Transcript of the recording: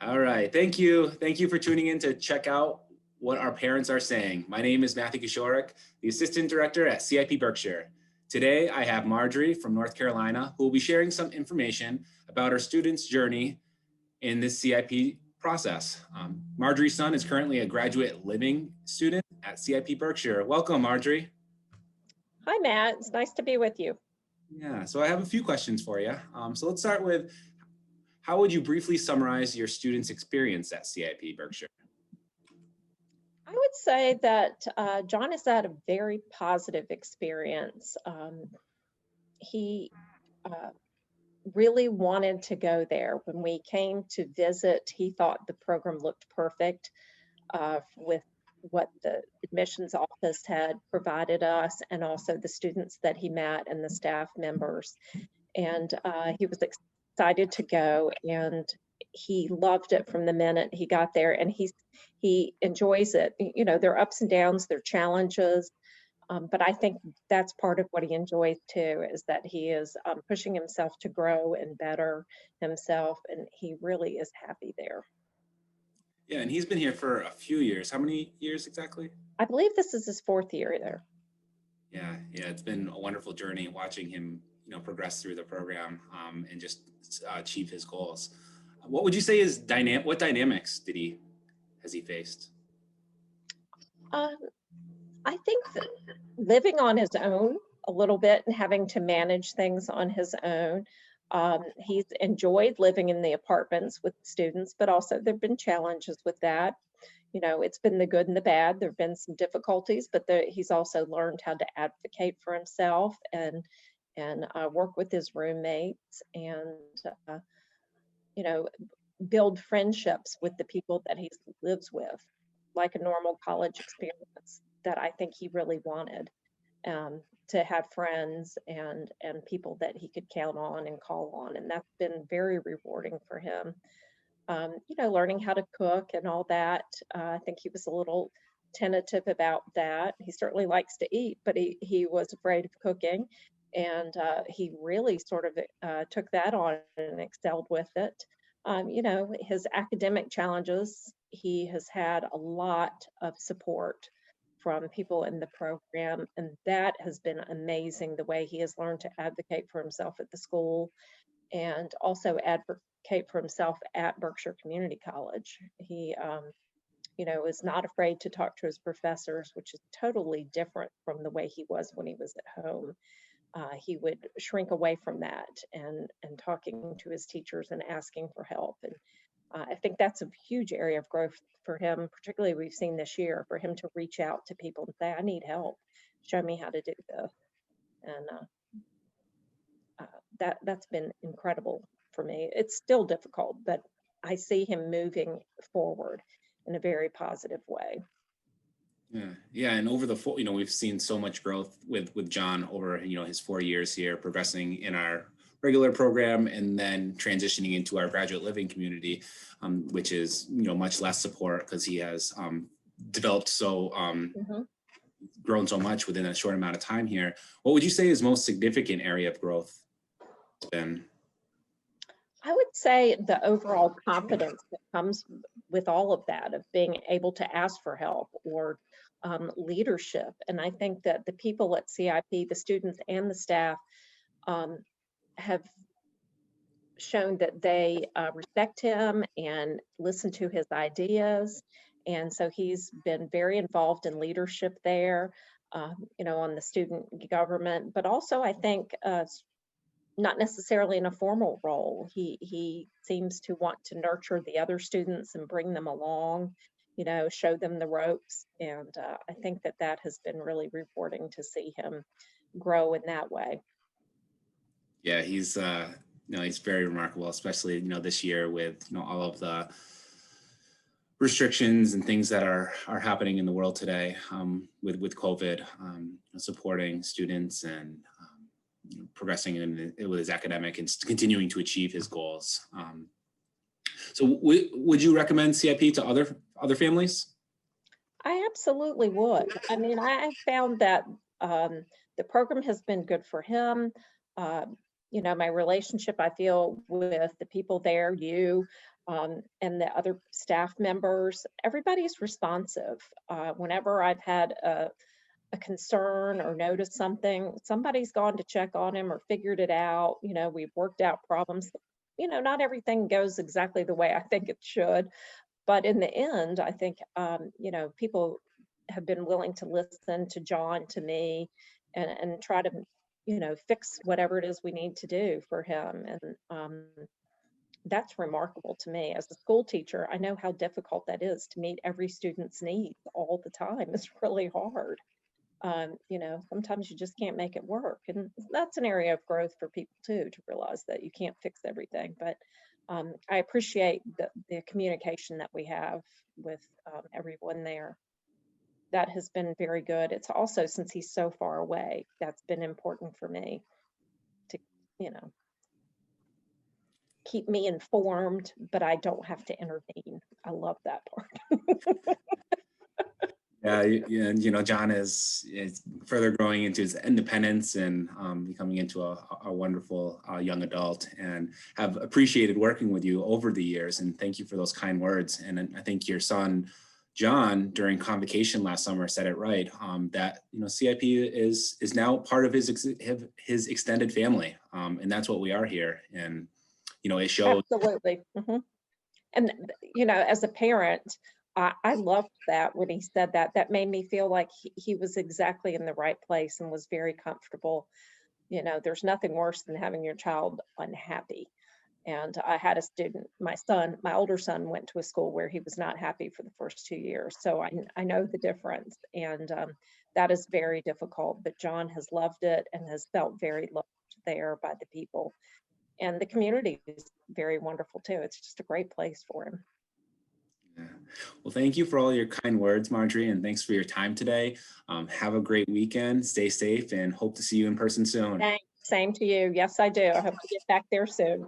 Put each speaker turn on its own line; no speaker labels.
All right, thank you. Thank you for tuning in to check out what our parents are saying. My name is Matthew Kishorik, the Assistant Director at CIP Berkshire. Today, I have Marjorie from North Carolina, who will be sharing some information about our students' journey in this CIP process. Marjorie's son is currently a graduate living student at CIP Berkshire. Welcome, Marjorie.
Hi, Matt. It's nice to be with you.
Yeah, so I have a few questions for you. So let's start with, how would you briefly summarize your student's experience at CIP Berkshire?
I would say that John has had a very positive experience. He really wanted to go there. When we came to visit, he thought the program looked perfect with what the admissions office had provided us, and also the students that he met and the staff members. And he was excited to go, and he loved it from the minute he got there, and he enjoys it. You know, there are ups and downs, there are challenges, but I think that's part of what he enjoys too, is that he is pushing himself to grow and better himself, and he really is happy there.
Yeah, and he's been here for a few years. How many years exactly?
I believe this is his 4th year there.
Yeah, it's been a wonderful journey watching him, progress through the program and just achieve his goals. What would you say is what dynamics has he faced?
Um, I think that living on his own a little bit and having to manage things on his own. He's enjoyed living in the apartments with students, but also there have been challenges with that. You know, it's been the good and the bad. There have been some difficulties, but he's also learned how to advocate for himself and work with his roommates and uh, you know, build friendships with the people that he lives with, like a normal college experience that I think he really wanted, to have friends and people that he could count on and call on, and that's been very rewarding for him. You know, learning how to cook and all that. I think he was a little tentative about that. He certainly likes to eat, but he was afraid of cooking, and he really sort of took that on and excelled with it. You know, his academic challenges, he has had a lot of support from people in the program, and that has been amazing, the way he has learned to advocate for himself at the school and also advocate for himself at Berkshire Community College. He, you know, is not afraid to talk to his professors, which is totally different from the way he was when he was at home. He would shrink away from that and talking to his teachers and asking for help. And I think that's a huge area of growth for him, particularly we've seen this year, for him to reach out to people and say, I need help. Show me how to do this. And that's been incredible for me. It's still difficult, but I see him moving forward in a very positive way.
Yeah, and over the full, we've seen so much growth with John over his 4 years here, progressing in our regular program and then transitioning into our graduate living community, which is much less support because he has developed so grown so much within a short amount of time here. What would you say is most significant area of growth it's been?
I would say the overall confidence that comes with all of that, of being able to ask for help or leadership. And I think that the people at CIP, the students and the staff, have shown that they respect him and listen to his ideas. And so he's been very involved in leadership there, you know, on the student government, but also I think not necessarily in a formal role. He seems to want to nurture the other students and bring them along, you know, show them the ropes. And I think that that has been really rewarding to see him grow in that way.
Yeah, he's very remarkable, especially this year with all of the restrictions and things that are happening in the world today, with COVID, supporting students and progressing with his academic and continuing to achieve his goals. So would you recommend CIP to other families?
I absolutely would. I mean, I have found that the program has been good for him. You know, my relationship, I feel, with the people there, you, and the other staff members, everybody's responsive. Whenever I've had a concern or noticed something, somebody's gone to check on him or figured it out. You know, we've worked out problems. You know, not everything goes exactly the way I think it should, but in the end, I think, you know, people have been willing to listen to John, to me, and try to, you know, fix whatever it is we need to do for him. And that's remarkable to me. As a school teacher, I know how difficult that is to meet every student's needs all the time. It's really hard. You know, sometimes you just can't make it work. And that's an area of growth for people too, to realize that you can't fix everything. But I appreciate the communication that we have with everyone there. That has been very good. It's also, since he's so far away, that's been important for me to, you know, keep me informed, but I don't have to intervene. I love that part.
Yeah, and you know, John is further growing into his independence and becoming into a wonderful young adult, and have appreciated working with you over the years. And thank you for those kind words. And I think your son, John, during convocation last summer, said it right, that, you know, CIP is now part of his extended family, and that's what we are here. And you know, it shows.
Absolutely. And you know, as a parent, I loved that when he said that. That made me feel like he was exactly in the right place and was very comfortable. You know, there's nothing worse than having your child unhappy. And I had a student, my older son went to a school where he was not happy for the first 2 years. So I know the difference. And that is very difficult. But John has loved it and has felt very loved there by the people. And the community is very wonderful too. It's just a great place for him.
Yeah. Well, thank you for all your kind words, Marjorie, and thanks for your time today. Have a great weekend, stay safe, and hope to see you in person soon.
Thanks. Same to you. Yes, I do. I hope to get back there soon.